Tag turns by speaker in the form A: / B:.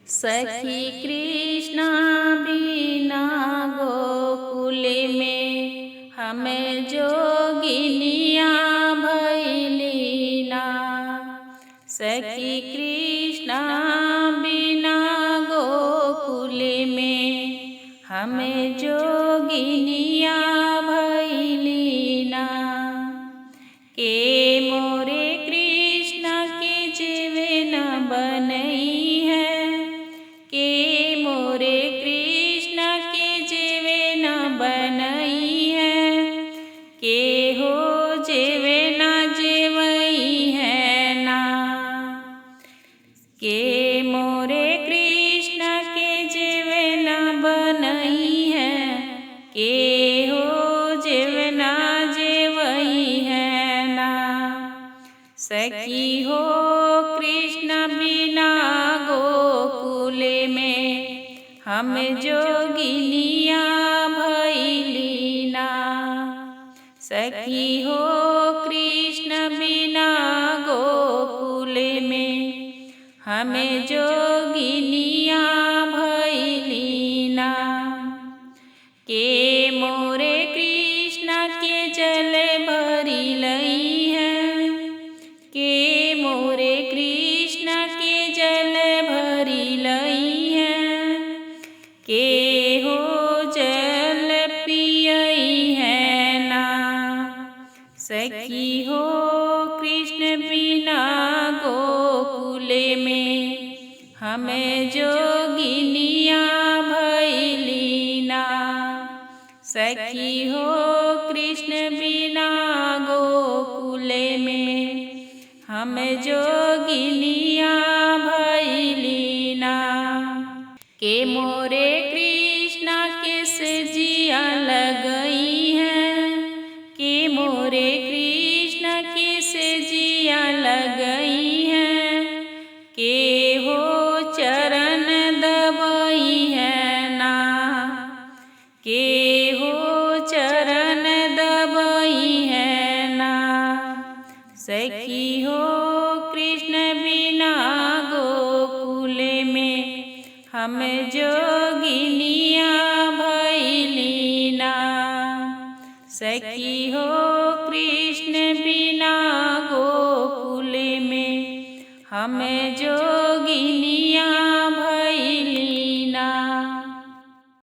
A: सखी कृष्ण बिना गोकुल में हमें जोगिनिया भैलीना। सखी कृष्ण बिना गोकुल में हमें जोगिनिया भैलीना। के मोरे कृष्ण के जीवे न बनई है, के मोरे कृष्ण के जीवे न बनई है, के हो जीवे न जीवई है ना। के मोरे कृष्ण के जीवे न बनई है, के हो जीवे न जीवई है ना। सखी हो कृष्ण बिना गोकुल में हम जोगिनिया भैलीना। सखी हो कृष्ण बिना गोकुल में हम जोगिनिया भैलीना। के मोरे कृष्ण के जल भरी लई है, के मोरे कृष्ण के जल भरी लई है, के हो जल पियई है ना। सखी हो कृष्ण बिना गोकुल में हमें जोगिनिया भैलीना। सखी हो कृष्ण बिना गोकुल में हम जोगिनिया भैलीना। के मोरे कृष्ण के सजिया लगई है, के मोरे कृष्ण के सजिया लगई है, के हो चरण दबई है ना। के हो चरण दबई है ना। सखी हो कृष्ण बिना गोकुल में हम जोगिनिया भैलीना। सखी हो कृष्ण बिना गोकुल में हम जोगिनिया